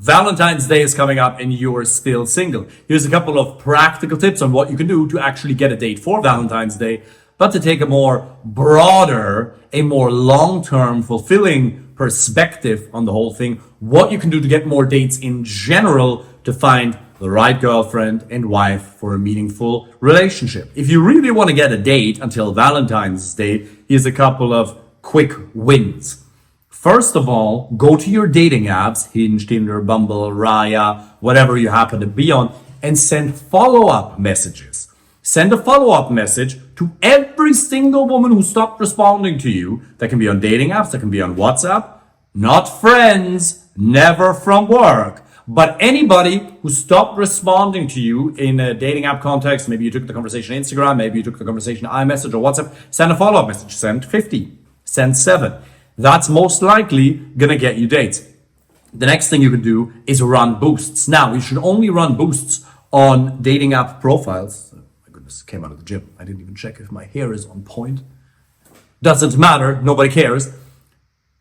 Valentine's Day is coming up and you're still single. Here's a couple of practical tips on what you can do to actually get a date for Valentine's Day, but to take a more broader, a more long-term, fulfilling perspective on the whole thing, what you can do to get more dates in general to find the right girlfriend and wife for a meaningful relationship. If you really want to get a date until Valentine's Day, here's a couple of quick wins. First of all, go to your dating apps, Hinge, Tinder, Bumble, Raya, whatever you happen to be on, and send follow-up messages. Send a follow-up message to every single woman who stopped responding to you. That can be on dating apps, that can be on WhatsApp, not friends, never from work, but anybody who stopped responding to you in a dating app context. Maybe you took the conversation on Instagram, maybe you took the conversation on iMessage or WhatsApp. Send a follow-up message, send 50, send 7. That's most likely gonna get you dates. The next thing you can do is run boosts. Now, you should only run boosts on dating app profiles. Oh, my goodness, came out of the gym. I didn't even check if my hair is on point. Doesn't matter, nobody cares.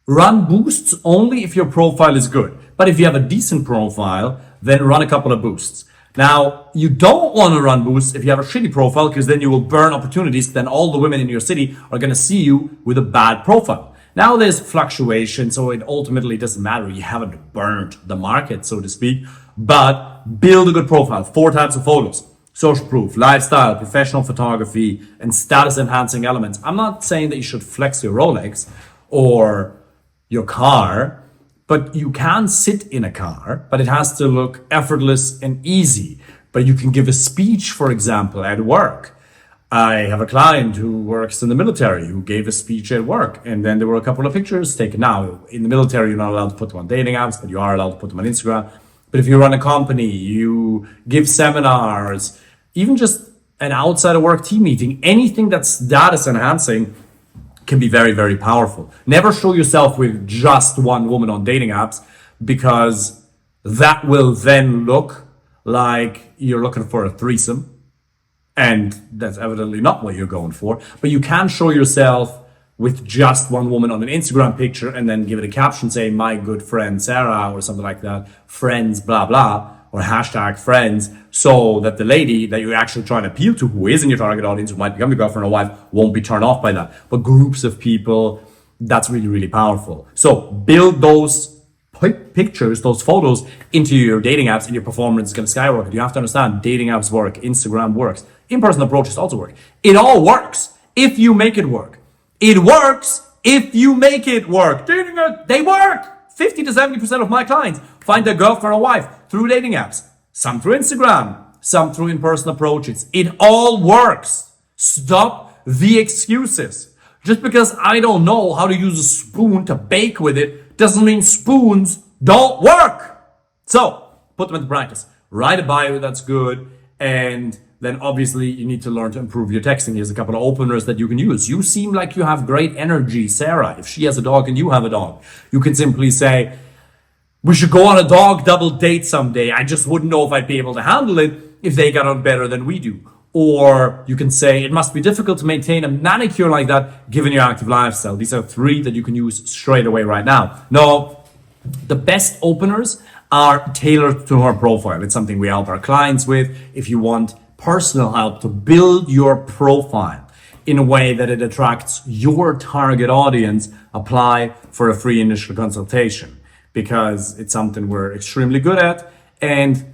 Run boosts only if your profile is good. But if you have a decent profile, then run a couple of boosts. Now, you don't want to run boosts if you have a shitty profile, because then you will burn opportunities. Then all the women in your city are gonna see you with a bad profile. Now there's fluctuation, so it ultimately doesn't matter. You haven't burned the market, so to speak, but build a good profile. 4 types of photos: social proof, lifestyle, professional photography, and status enhancing elements. I'm not saying that you should flex your Rolex or your car, but you can sit in a car, but it has to look effortless and easy. But you can give a speech, for example, at work. I have a client who works in the military who gave a speech at work, and then there were a couple of pictures taken. Now, in the military, you're not allowed to put them on dating apps, but you are allowed to put them on Instagram. But if you run a company, you give seminars, even just an outside of work team meeting, anything that's status enhancing can be very, very powerful. Never show yourself with just one woman on dating apps, because that will then look like you're looking for a threesome. And that's evidently not what you're going for. But you can show yourself with just one woman on an Instagram picture and then give it a caption saying, "My good friend Sarah," or something like that, "friends, blah, blah," or hashtag friends, so that the lady that you're actually trying to appeal to, who is in your target audience, who might become your girlfriend or wife, won't be turned off by that. But groups of people, that's really, really powerful. So build those pictures, those photos into your dating apps, and your performance is going to skyrocket. You have to understand, dating apps work, Instagram works, in-person approaches also work. It all works if you make it work. It works if you make it work. Dating apps, they work. 50 to 70% of my clients find their girlfriend or wife through dating apps, some through Instagram, some through in-person approaches. It all works. Stop the excuses. Just because I don't know how to use a spoon to bake with it doesn't mean spoons don't work. So put them into practice. Write a bio that's good, and then obviously you need to learn to improve your texting. Here's a couple of openers that you can use. "You seem like you have great energy, Sarah." If she has a dog and you have a dog, you can simply say, "We should go on a dog double date someday. I just wouldn't know if I'd be able to handle it if they got on better than we do." Or you can say, "It must be difficult to maintain a manicure like that given your active lifestyle." These are 3 that you can use straight away right now. No, the best openers are tailored to her profile. It's something we help our clients with. If you want personal help to build your profile in a way that it attracts your target audience, apply for a free initial consultation, because it's something we're extremely good at, and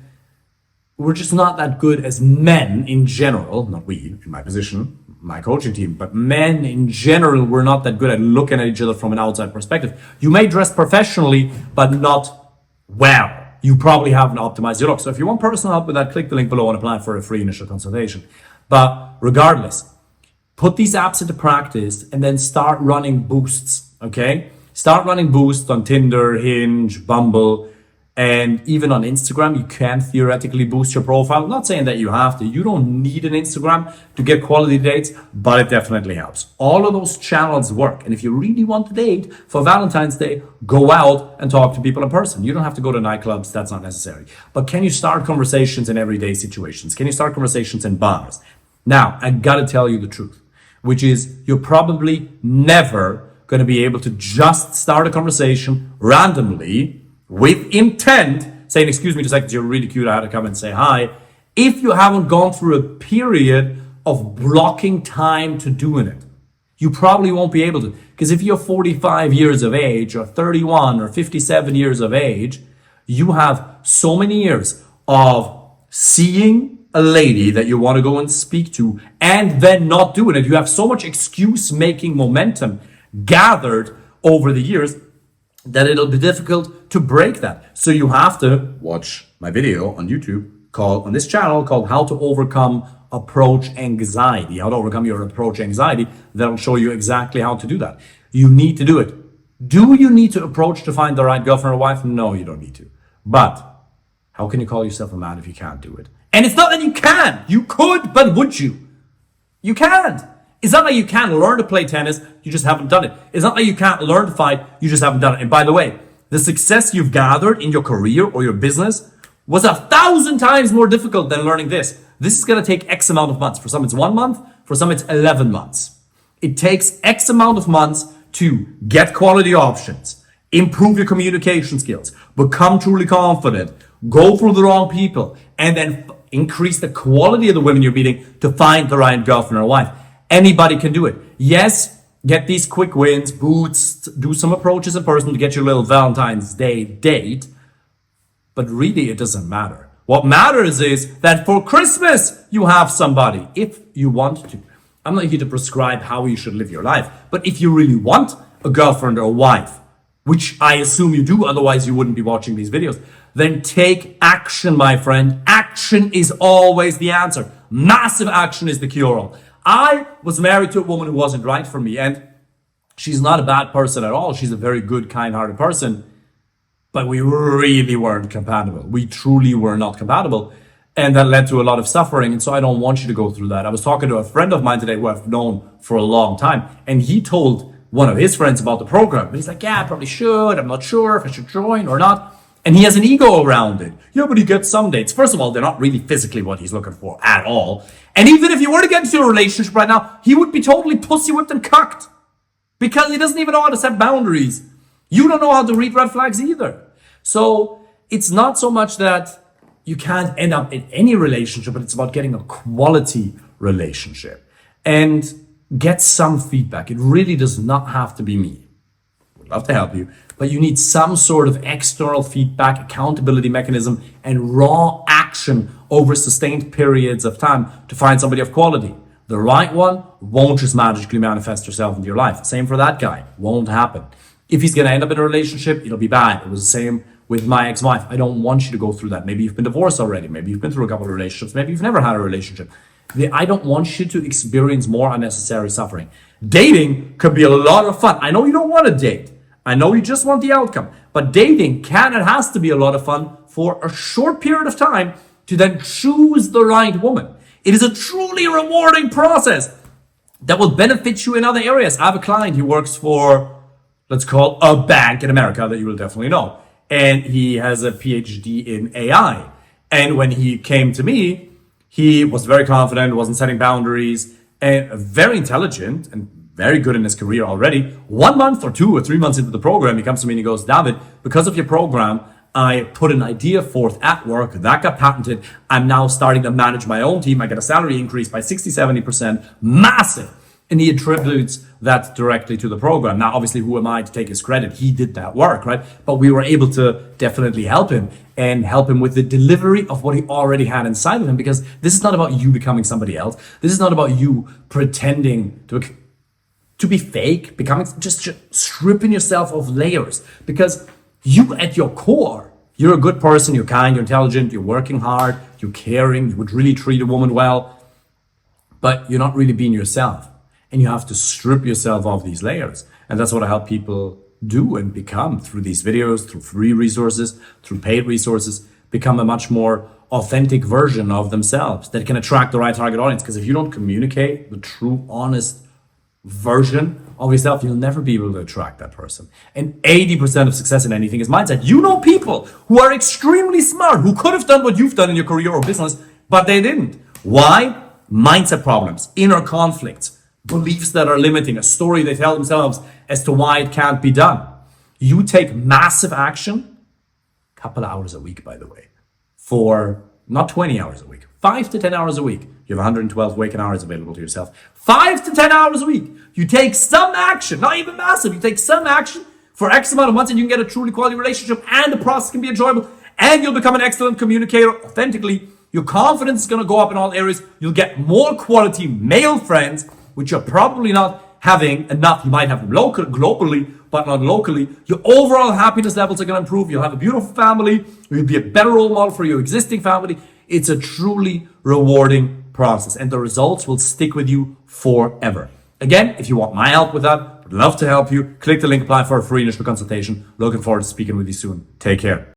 we're just not that good as men in general. Not we, in my position, my coaching team, but men in general, we're not that good at looking at each other from an outside perspective. You may dress professionally, but not well. You probably haven't optimized your look. So if you want personal help with that, click the link below and apply for a free initial consultation. But regardless, put these apps into practice and then start running boosts, okay? Start running boosts on Tinder, Hinge, Bumble, and even on Instagram. You can theoretically boost your profile. I'm not saying that you have to. You don't need an Instagram to get quality dates, but it definitely helps. All of those channels work. And if you really want to date for Valentine's Day, go out and talk to people in person. You don't have to go to nightclubs. That's not necessary. But can you start conversations in everyday situations? Can you start conversations in bars? Now, I gotta tell you the truth, which is you're probably never going to be able to just start a conversation randomly with intent saying, excuse me just a second, you're really cute, I had to come and say hi. If you haven't gone through a period of blocking time to doing it, you probably won't be able to. Because if you're 45 years of age or 31 or 57 years of age, you have so many years of seeing a lady that you want to go and speak to and then not doing it. You have so much excuse making momentum gathered over the years that it'll be difficult to break that. So you have to watch my video on YouTube on this channel called How to Overcome Approach Anxiety, how to overcome your approach anxiety. That'll show you exactly how to do that. You need to do it. Do you need to approach to find the right girlfriend or wife? No, you don't need to. But how can you call yourself a man if you can't do it? And it's not that you can. You could, but would you? You can't. It's not like you can't learn to play tennis, you just haven't done it. It's not like you can't learn to fight, you just haven't done it. And by the way, the success you've gathered in your career or your business was 1,000 times more difficult than learning this. This is going to take X amount of months. For some, it's 1 month. For some, it's 11 months. It takes X amount of months to get quality options, improve your communication skills, become truly confident, go through the wrong people, and then increase the quality of the women you're meeting to find the right girlfriend or wife. Anybody can do it. Yes, get these quick wins, boosts, do some approaches in person to get your little Valentine's Day date. But really, it doesn't matter. What matters is that for Christmas, you have somebody, if you want to. I'm not here to prescribe how you should live your life. But if you really want a girlfriend or a wife, which I assume you do, otherwise you wouldn't be watching these videos, then take action, my friend. Action is always the answer. Massive action is the cure-all. I was married to a woman who wasn't right for me, and she's not a bad person at all. She's a very good, kind-hearted person. But we really weren't compatible. We truly were not compatible. And that led to a lot of suffering. And so I don't want you to go through that. I was talking to a friend of mine today who I've known for a long time. And he told one of his friends about the program. And he's like, yeah, I probably should. I'm not sure if I should join or not. And he has an ego around it. Yeah, but he gets some dates. First of all, they're not really physically what he's looking for at all. And even if he were to get into a relationship right now, he would be totally pussy whipped and cucked. Because he doesn't even know how to set boundaries. You don't know how to read red flags either. So it's not so much that you can't end up in any relationship, but it's about getting a quality relationship and get some feedback. It really does not have to be me. Would love to help you, but you need some sort of external feedback, accountability mechanism, and raw action over sustained periods of time to find somebody of quality. The right one won't just magically manifest yourself into your life. Same for that guy. Won't happen. If he's going to end up in a relationship, it'll be bad. It was the same with my ex-wife. I don't want you to go through that. Maybe you've been divorced already. Maybe you've been through a couple of relationships. Maybe you've never had a relationship. I don't want you to experience more unnecessary suffering. Dating could be a lot of fun. I know you don't want to date. I know you just want the outcome. But dating can and has to be a lot of fun for a short period of time to then choose the right woman. It is a truly rewarding process that will benefit you in other areas. I have a client who works for, let's call a bank in America that you will definitely know. And he has a PhD in AI. And when he came to me, he was very confident, wasn't setting boundaries, and very intelligent and very good in his career already. 1 month or 2 or 3 months into the program, he comes to me and he goes, David, because of your program, I put an idea forth at work that got patented. I'm now starting to manage my own team. I get a salary increase by 60-70%, massive. And he attributes that directly to the program. Now, obviously, who am I to take his credit? He did that work, right? But we were able to definitely help him and help him with the delivery of what he already had inside of him, because this is not about you becoming somebody else. This is not about you pretending to be fake, becoming just stripping yourself of layers, because you at your core, you're a good person, you're kind, you're intelligent, you're working hard, you're caring, you would really treat a woman well, but you're not really being yourself. And you have to strip yourself of these layers. And that's what I help people do and become through these videos, through free resources, through paid resources, become a much more authentic version of themselves that can attract the right target audience. Because if you don't communicate the true, honest version of yourself, you'll never be able to attract that person. And 80% of success in anything is mindset. You know people who are extremely smart, who could have done what you've done in your career or business, but they didn't. Why? Mindset problems, inner conflicts, beliefs that are limiting, a story they tell themselves as to why it can't be done. You take massive action, couple of hours a week, by the way, for not 20 hours a week, 5 to 10 hours a week. You have 112 waking hours available to yourself. 5 to 10 hours a week. You take some action, not even massive. You take some action for X amount of months and you can get a truly quality relationship and the process can be enjoyable and you'll become an excellent communicator authentically. Your confidence is going to go up in all areas. You'll get more quality male friends, which you're probably not having enough. You might have them globally, but not locally. Your overall happiness levels are going to improve. You'll have a beautiful family. You'll be a better role model for your existing family. It's a truly rewarding process and the results will stick with you forever. Again, if you want my help with that, I'd love to help you. Click the link, apply for a free initial consultation. Looking forward to speaking with you soon. Take care.